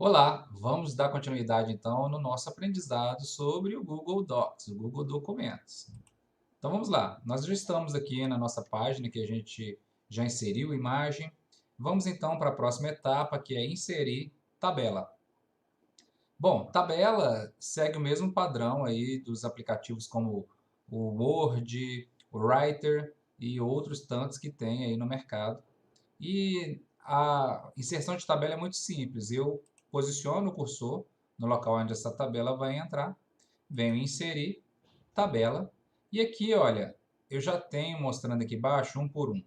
Olá, vamos dar continuidade então no nosso aprendizado sobre o Google Docs, o Google Documentos. Então vamos lá, nós já estamos aqui na nossa página que a gente já inseriu imagem. Vamos então para a próxima etapa, que é inserir tabela. Bom, tabela segue o mesmo padrão aí dos aplicativos como o Word, o Writer e outros tantos que tem aí no mercado. E a inserção de tabela é muito simples. Eu posiciono o cursor no local onde essa tabela vai entrar, venho inserir tabela e aqui, olha, eu já tenho mostrando aqui embaixo um por um.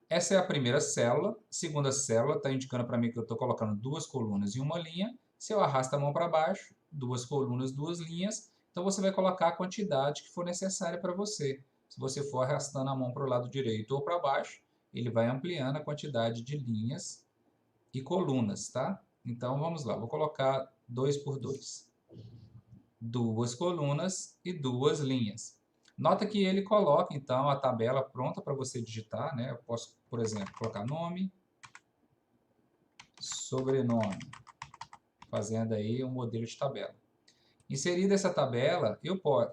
Essa é a primeira célula, a segunda célula está indicando para mim que eu estou colocando duas colunas e uma linha. Se eu arrasto a mão para baixo, duas colunas, duas linhas, então você vai colocar a quantidade que for necessária para você. Se você for arrastando a mão para o lado direito ou para baixo, ele vai ampliando a quantidade de linhas e colunas, tá? Então vamos lá, vou colocar 2 por 2. Duas colunas e duas linhas. Nota que ele coloca então a tabela pronta para você digitar, né? Eu posso, por exemplo, colocar nome, sobrenome, fazendo aí um modelo de tabela. Inserida essa tabela,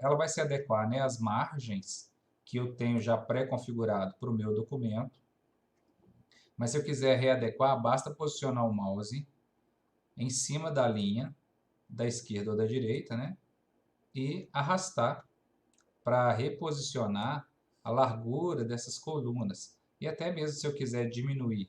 ela vai se adequar, né, às margens que eu tenho já pré-configurado para o meu documento. Mas se eu quiser readequar, basta posicionar o mouse em cima da linha, da esquerda ou da direita, né? E arrastar para reposicionar a largura dessas colunas. E até mesmo se eu quiser diminuir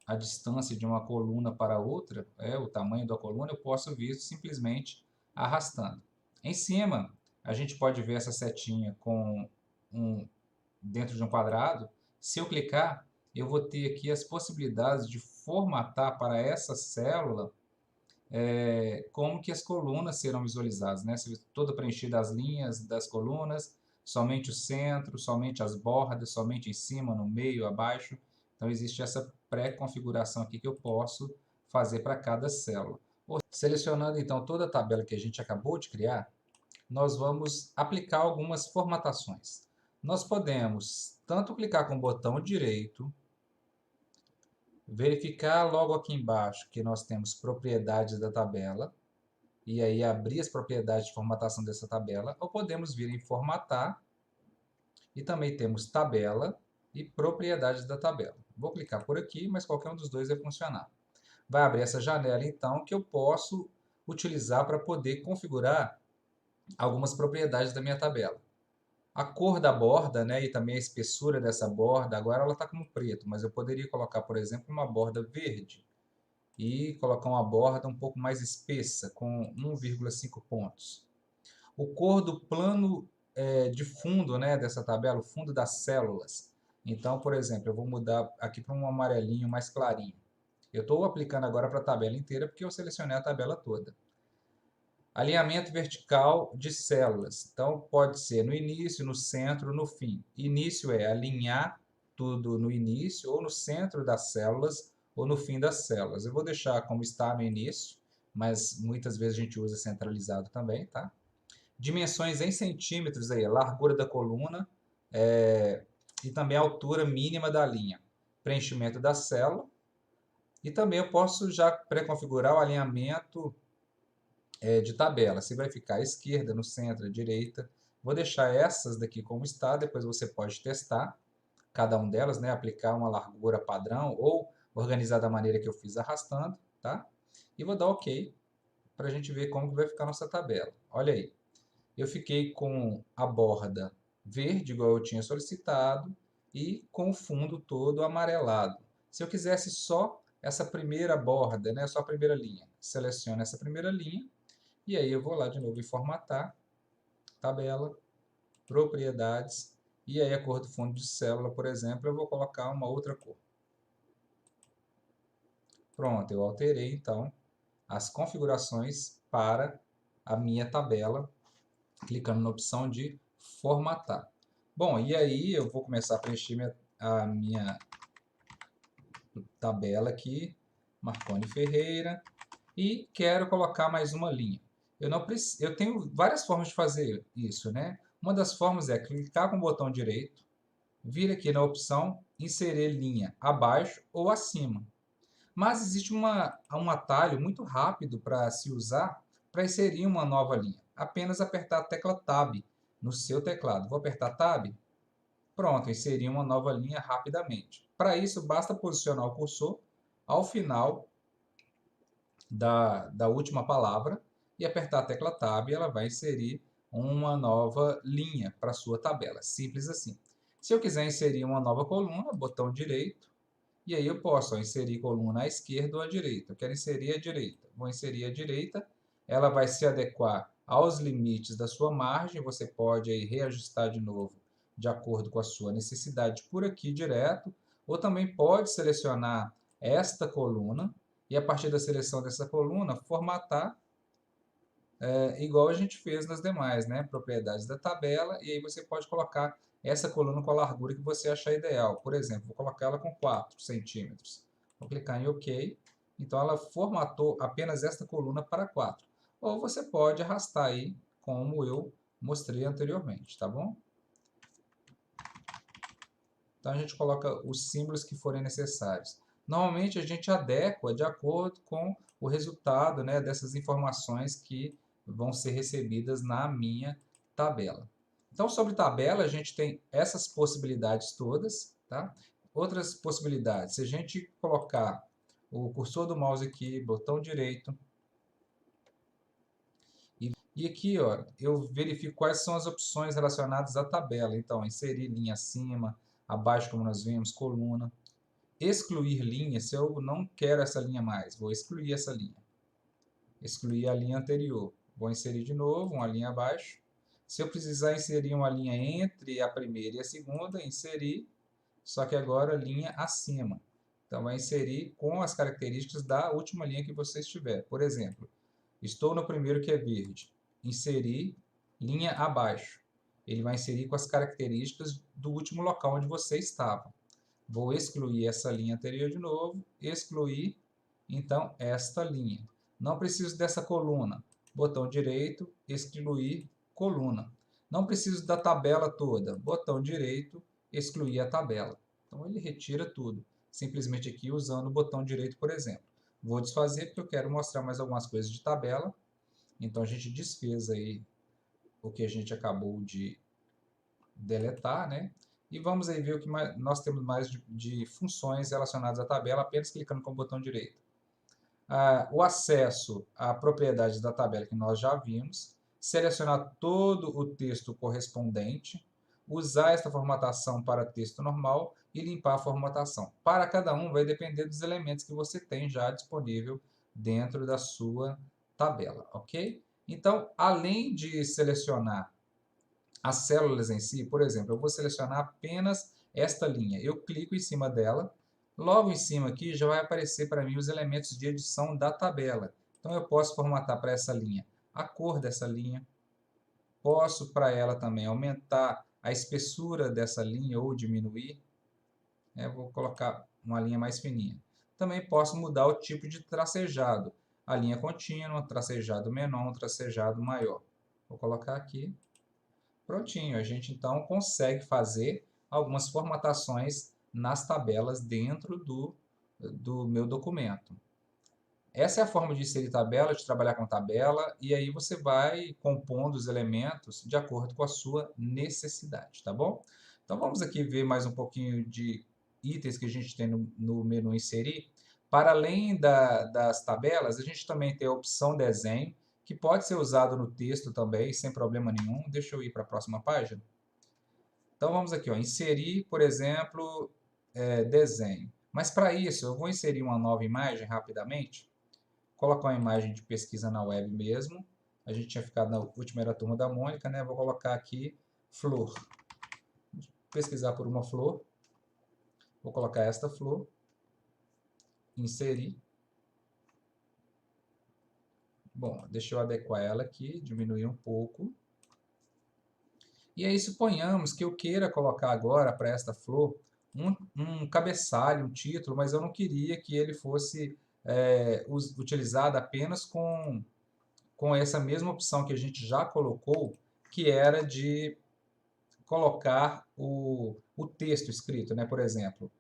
a distância de uma coluna para outra, o tamanho da coluna, eu posso vir simplesmente arrastando. Em cima, a gente pode ver essa setinha dentro de um quadrado. Se eu clicar, eu vou ter aqui as possibilidades de formatar para essa célula como que as colunas serão visualizadas, né? Toda preenchida as linhas das colunas, somente o centro, somente as bordas, somente em cima, no meio, abaixo. Então existe essa pré-configuração aqui que eu posso fazer para cada célula. Selecionando então toda a tabela que a gente acabou de criar, nós vamos aplicar algumas formatações. Nós podemos tanto clicar com o botão direito, verificar logo aqui embaixo que nós temos propriedades da tabela, e aí abrir as propriedades de formatação dessa tabela, ou podemos vir em formatar, e também temos tabela e propriedades da tabela. Vou clicar por aqui, mas qualquer um dos dois vai funcionar. Vai abrir essa janela, então, que eu posso utilizar para poder configurar algumas propriedades da minha tabela. A cor da borda, né, e também a espessura dessa borda, agora ela está como preto, mas eu poderia colocar, por exemplo, uma borda verde e colocar uma borda um pouco mais espessa, com 1,5 pontos. O cor do plano de fundo, né, dessa tabela, o fundo das células. Então, por exemplo, eu vou mudar aqui para um amarelinho mais clarinho. Eu estou aplicando agora para a tabela inteira porque eu selecionei a tabela toda. Alinhamento vertical de células. Então, pode ser no início, no centro, no fim. Início é alinhar tudo no início, ou no centro das células, ou no fim das células. Eu vou deixar como está no início, mas muitas vezes a gente usa centralizado também, tá? Dimensões em centímetros, aí, a largura da coluna e também a altura mínima da linha. Preenchimento da célula. E também eu posso já pré-configurar o alinhamento de tabela. Se vai ficar à esquerda, no centro, à direita. Vou deixar essas daqui como está, depois você pode testar cada uma delas, né? Aplicar uma largura padrão ou organizar da maneira que eu fiz arrastando, tá? E vou dar OK para a gente ver como que vai ficar a nossa tabela. Olha aí, eu fiquei com a borda verde, igual eu tinha solicitado, e com o fundo todo amarelado. Se eu quisesse só essa primeira borda, né, só a primeira linha, seleciono essa primeira linha, e aí eu vou lá de novo em formatar, tabela, propriedades, e aí a cor do fundo de célula, por exemplo, eu vou colocar uma outra cor. Pronto, eu alterei então as configurações para a minha tabela, clicando na opção de formatar. Bom, e aí eu vou começar a preencher a minha tabela aqui, Marconi Ferreira, e quero colocar mais uma linha. Eu tenho várias formas de fazer isso, né? Uma das formas é clicar com o botão direito, vir aqui na opção inserir linha abaixo ou acima. Mas existe um atalho muito rápido para se usar para inserir uma nova linha. Apenas apertar a tecla Tab no seu teclado. Vou apertar Tab. Pronto, inserir uma nova linha rapidamente. Para isso, basta posicionar o cursor ao final da última palavra e apertar a tecla Tab e ela vai inserir uma nova linha para a sua tabela. Simples assim. Se eu quiser inserir uma nova coluna, botão direito, e aí eu posso inserir coluna à esquerda ou à direita. Eu quero inserir à direita. Vou inserir à direita, ela vai se adequar aos limites da sua margem, você pode aí reajustar de novo de acordo com a sua necessidade por aqui direto, ou também pode selecionar esta coluna e a partir da seleção dessa coluna formatar igual a gente fez nas demais, né? Propriedades da tabela, e aí você pode colocar essa coluna com a largura que você achar ideal. Por exemplo, vou colocar ela com 4 centímetros. Vou clicar em OK. Então ela formatou apenas esta coluna para 4. Ou você pode arrastar aí, como eu mostrei anteriormente, tá bom? Então a gente coloca os símbolos que forem necessários. Normalmente a gente adequa de acordo com o resultado, né, dessas informações que vão ser recebidas na minha tabela. Então, sobre tabela, a gente tem essas possibilidades todas, tá? Outras possibilidades, se a gente colocar o cursor do mouse aqui, botão direito, e aqui, ó, eu verifico quais são as opções relacionadas à tabela. Então, inserir linha acima, abaixo, como nós vimos, coluna. Excluir linha, se eu não quero essa linha mais, vou excluir essa linha. Excluir a linha anterior. Vou inserir de novo uma linha abaixo. Se eu precisar inserir uma linha entre a primeira e a segunda, inserir, só que agora linha acima. Então, vai inserir com as características da última linha que você estiver. Por exemplo, estou no primeiro que é verde. Inserir linha abaixo. Ele vai inserir com as características do último local onde você estava. Vou excluir essa linha anterior de novo, excluir, então, esta linha. Não preciso dessa coluna. Botão direito, excluir coluna. Não preciso da tabela toda. Botão direito, excluir a tabela. Então, ele retira tudo. Simplesmente aqui usando o botão direito, por exemplo. Vou desfazer porque eu quero mostrar mais algumas coisas de tabela. Então, a gente desfez aí o que a gente acabou de deletar, né? E vamos aí ver o que nós temos mais de funções relacionadas à tabela, apenas clicando com o botão direito. O acesso a propriedades da tabela que nós já vimos, selecionar todo o texto correspondente, usar esta formatação para texto normal e limpar a formatação. Para cada um vai depender dos elementos que você tem já disponível dentro da sua tabela, ok? Então, além de selecionar as células em si, por exemplo, eu vou selecionar apenas esta linha. Eu clico em cima dela, logo em cima aqui já vai aparecer para mim os elementos de edição da tabela. Então eu posso formatar para essa linha a cor dessa linha, posso para ela também aumentar a espessura dessa linha ou diminuir. Vou colocar uma linha mais fininha. Também posso mudar o tipo de tracejado, a linha contínua, tracejado menor, tracejado maior. Vou colocar aqui. Prontinho, a gente então consegue fazer algumas formatações nas tabelas dentro do meu documento. Essa é a forma de inserir tabela, de trabalhar com tabela, e aí você vai compondo os elementos de acordo com a sua necessidade, tá bom? Então vamos aqui ver mais um pouquinho de itens que a gente tem no menu inserir. Para além das tabelas, a gente também tem a opção desenho, que pode ser usado no texto também, sem problema nenhum. Deixa eu ir para a próxima página. Então vamos aqui, ó, inserir, por exemplo, desenho. Mas para isso, eu vou inserir uma nova imagem rapidamente. Colocar uma imagem de pesquisa na web mesmo. A gente tinha ficado na última, era a turma da Mônica, né? Vou colocar aqui flor. Pesquisar por uma flor. Vou colocar esta flor. Inserir. Bom, deixa eu adequar ela aqui, diminuir um pouco. E aí suponhamos que eu queira colocar agora para esta flor um cabeçalho, um título, mas eu não queria que ele fosse utilizado apenas com essa mesma opção que a gente já colocou, que era de colocar o texto escrito, né? Por exemplo,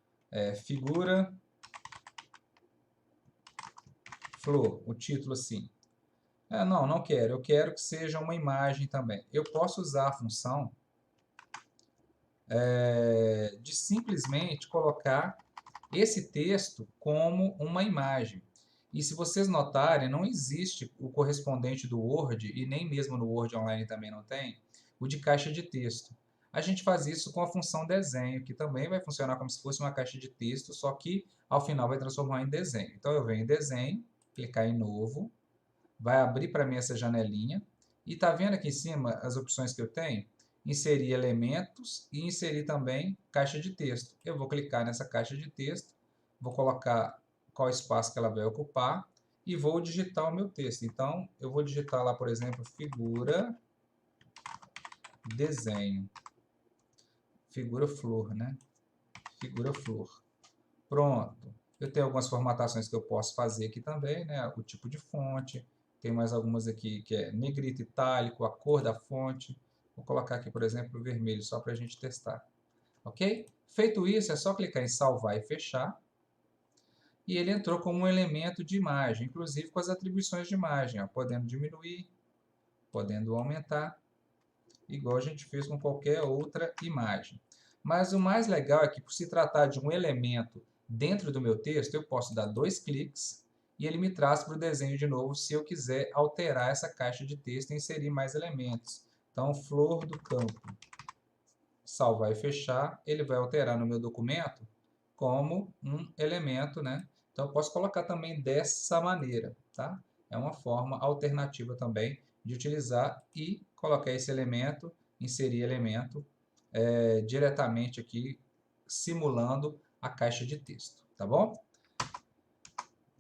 figura flor, o título assim. Não, não quero. Eu quero que seja uma imagem também. Eu posso usar a função de simplesmente colocar esse texto como uma imagem. E se vocês notarem, não existe o correspondente do Word, e nem mesmo no Word Online também não tem, o de caixa de texto. A gente faz isso com a função desenho, que também vai funcionar como se fosse uma caixa de texto, só que ao final vai transformar em desenho. Então eu venho em desenho, clicar em novo, vai abrir para mim essa janelinha, e está vendo aqui em cima as opções que eu tenho? Inserir elementos e inserir também caixa de texto. Eu vou clicar nessa caixa de texto, vou colocar qual espaço que ela vai ocupar e vou digitar o meu texto. Então, eu vou digitar lá, por exemplo, figura, desenho, figura flor, né? Figura flor. Pronto. Eu tenho algumas formatações que eu posso fazer aqui também, né? O tipo de fonte. Tem mais algumas aqui que é negrito, itálico, a cor da fonte. Vou colocar aqui, por exemplo, o vermelho, só para a gente testar. Ok? Feito isso, é só clicar em salvar e fechar. E ele entrou como um elemento de imagem, inclusive com as atribuições de imagem, ó, podendo diminuir, podendo aumentar, igual a gente fez com qualquer outra imagem. Mas o mais legal é que, por se tratar de um elemento dentro do meu texto, eu posso dar 2 cliques e ele me traz para o desenho de novo se eu quiser alterar essa caixa de texto e inserir mais elementos. Então, flor do campo, salvar e fechar, ele vai alterar no meu documento como um elemento, né? Então, eu posso colocar também dessa maneira, tá? É uma forma alternativa também de utilizar e colocar esse elemento, inserir elemento diretamente aqui, simulando a caixa de texto, tá bom?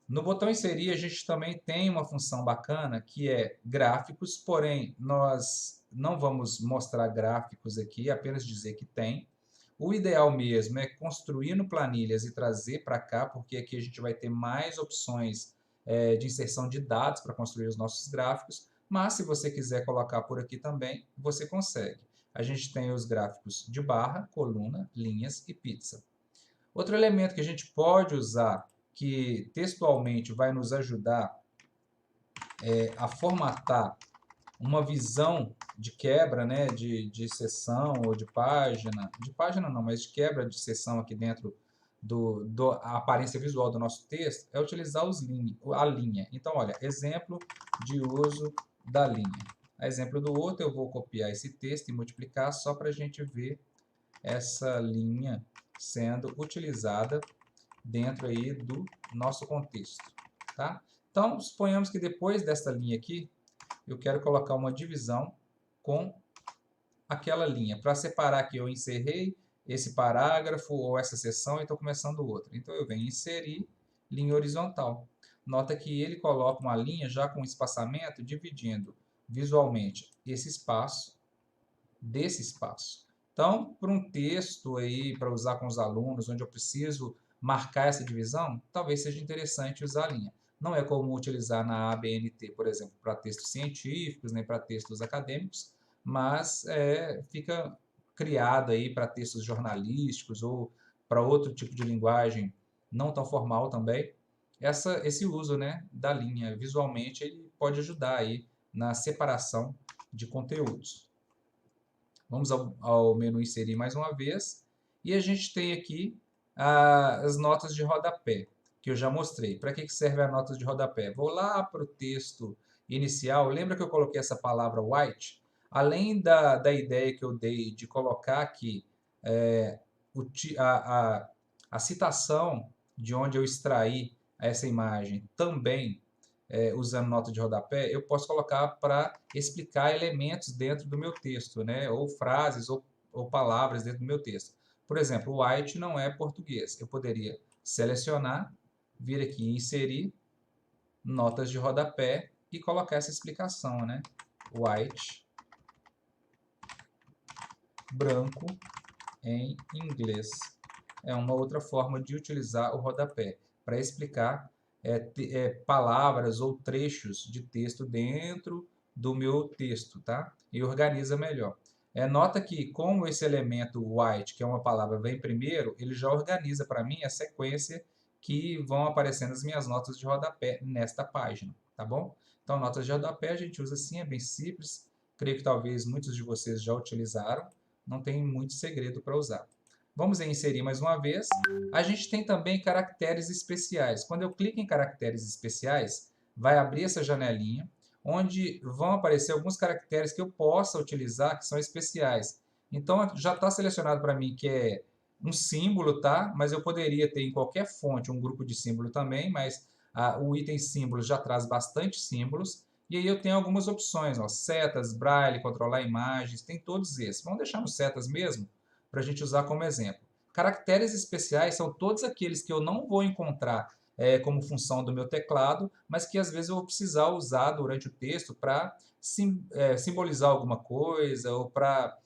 No botão inserir, a gente também tem uma função bacana que é gráficos, porém nós não vamos mostrar gráficos aqui, apenas dizer que tem. O ideal mesmo é construir no planilhas e trazer para cá, porque aqui a gente vai ter mais opções de inserção de dados para construir os nossos gráficos, mas se você quiser colocar por aqui também, você consegue. A gente tem os gráficos de barra, coluna, linhas e pizza. Outro elemento que a gente pode usar, que textualmente vai nos ajudar a formatar uma visão de quebra, né, de seção ou de página não, mas de quebra de seção aqui dentro a aparência visual do nosso texto, é utilizar a linha. Então, olha, exemplo de uso da linha. A exemplo do outro, eu vou copiar esse texto e multiplicar só para a gente ver essa linha sendo utilizada dentro aí do nosso contexto, tá? Então, suponhamos que depois desta linha aqui, eu quero colocar uma divisão com aquela linha. Para separar aqui, eu encerrei esse parágrafo ou essa seção e estou começando outro. Então, eu venho inserir linha horizontal. Nota que ele coloca uma linha já com espaçamento, dividindo visualmente esse espaço desse espaço. Então, para um texto aí, para usar com os alunos, onde eu preciso marcar essa divisão, talvez seja interessante usar a linha. Não é como utilizar na ABNT, por exemplo, para textos científicos, nem para textos acadêmicos, mas fica criado aí para textos jornalísticos ou para outro tipo de linguagem não tão formal também. Esse uso, né, da linha visualmente ele pode ajudar aí na separação de conteúdos. Vamos ao menu inserir mais uma vez. E a gente tem aqui as notas de rodapé, que eu já mostrei. Para que serve a nota de rodapé? Vou lá para o texto inicial. Lembra que eu coloquei essa palavra white? Além da ideia que eu dei de colocar aqui a citação de onde eu extraí essa imagem também usando nota de rodapé, eu posso colocar para explicar elementos dentro do meu texto, né? Ou frases ou palavras dentro do meu texto. Por exemplo, white não é português. Eu poderia selecionar, vir aqui e inserir notas de rodapé e colocar essa explicação, né? White, branco em inglês. É uma outra forma de utilizar o rodapé para explicar palavras ou trechos de texto dentro do meu texto, tá? E organiza melhor. Nota que, como esse elemento white, que é uma palavra, vem primeiro, ele já organiza para mim a sequência que vão aparecendo as minhas notas de rodapé nesta página, tá bom? Então, notas de rodapé a gente usa assim, é bem simples. Creio que talvez muitos de vocês já utilizaram, não tem muito segredo para usar. Vamos em inserir mais uma vez. A gente tem também caracteres especiais. Quando eu clico em caracteres especiais, vai abrir essa janelinha, onde vão aparecer alguns caracteres que eu possa utilizar que são especiais. Então, já está selecionado para mim que é um símbolo, tá? Mas eu poderia ter em qualquer fonte um grupo de símbolo também, mas o item símbolos já traz bastante símbolos. E aí eu tenho algumas opções, ó, setas, braille, controlar imagens, tem todos esses. Vamos deixar no setas mesmo, para a gente usar como exemplo. Caracteres especiais são todos aqueles que eu não vou encontrar como função do meu teclado, mas que às vezes eu vou precisar usar durante o texto para simbolizar alguma coisa ou para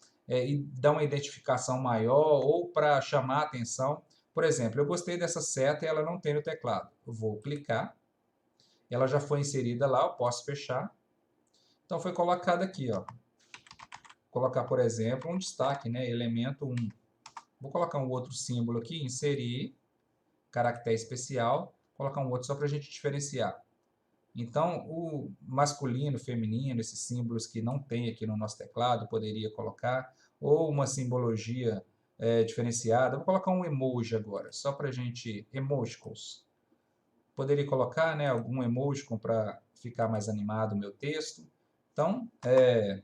dar uma identificação maior ou para chamar a atenção. Por exemplo, eu gostei dessa seta e ela não tem no teclado. Eu vou clicar, ela já foi inserida lá, eu posso fechar. Então foi colocada aqui, ó. Vou colocar, por exemplo, um destaque, né? Elemento 1. Vou colocar um outro símbolo aqui, inserir, caractere especial, colocar um outro só para a gente diferenciar. Então, o masculino, feminino, esses símbolos que não tem aqui no nosso teclado, poderia colocar, ou uma simbologia diferenciada. Vou colocar um emoji agora, só para a gente... Emojicons. Poderia colocar, né, algum emojicon para ficar mais animado o meu texto. Então, é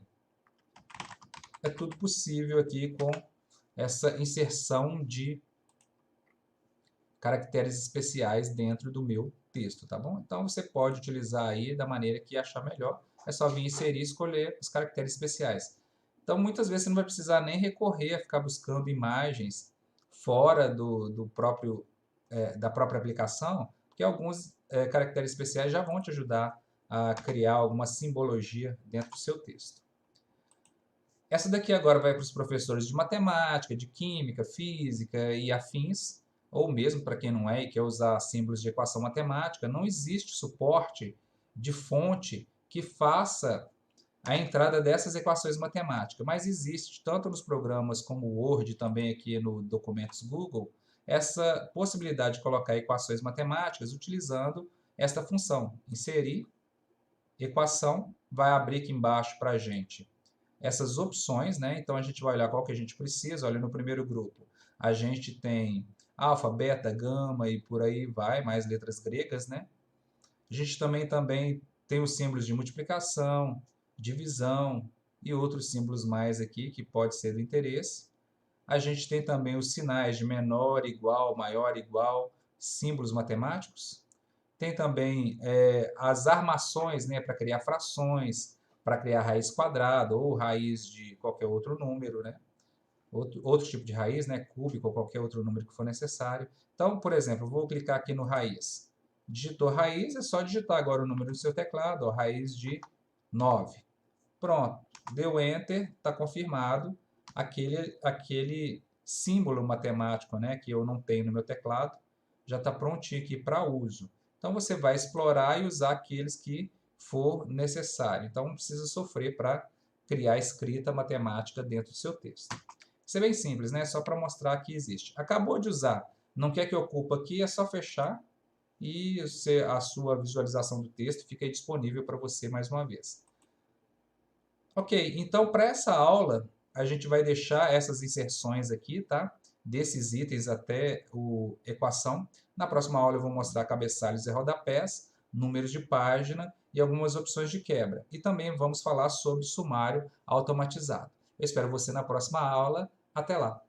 tudo possível aqui com essa inserção de caracteres especiais dentro do meu texto, tá bom? Então, você pode utilizar aí da maneira que achar melhor. É só vir inserir e escolher os caracteres especiais. Então, muitas vezes você não vai precisar nem recorrer a ficar buscando imagens fora da própria aplicação, porque alguns caracteres especiais já vão te ajudar a criar alguma simbologia dentro do seu texto. Essa daqui agora vai para os professores de matemática, de química, física e afins, ou mesmo para quem não é e quer usar símbolos de equação matemática. Não existe suporte de fonte que faça a entrada dessas equações matemáticas, mas existe tanto nos programas como o Word, também aqui no Documentos Google, essa possibilidade de colocar equações matemáticas utilizando esta função. Inserir, equação, vai abrir aqui embaixo para a gente essas opções, né? Então a gente vai olhar qual que a gente precisa. Olha, no primeiro grupo a gente tem alfa, beta, gama e por aí vai, mais letras gregas, né? A gente também tem os símbolos de multiplicação, divisão e outros símbolos mais aqui que pode ser do interesse. A gente tem também os sinais de menor, igual, maior, igual, símbolos matemáticos. Tem também as armações, né, para criar frações, para criar raiz quadrada ou raiz de qualquer outro número, né? Outro tipo de raiz, né, cúbico ou qualquer outro número que for necessário. Então, por exemplo, eu vou clicar aqui no raiz. Digitou raiz, é só digitar agora o número do seu teclado, ó, raiz de 9. Pronto, deu Enter, está confirmado aquele símbolo matemático, né, que eu não tenho no meu teclado, já está prontinho aqui para uso. Então, você vai explorar e usar aqueles que for necessário. Então, não precisa sofrer para criar escrita matemática dentro do seu texto. Isso é bem simples, né? Só para mostrar que existe. Acabou de usar, não quer que ocupe aqui, é só fechar e a sua visualização do texto fica disponível para você mais uma vez. Ok, então para essa aula a gente vai deixar essas inserções aqui, tá? Desses itens até o equação. Na próxima aula eu vou mostrar cabeçalhos e rodapés, números de página e algumas opções de quebra. E também vamos falar sobre sumário automatizado. Eu espero você na próxima aula. Até lá!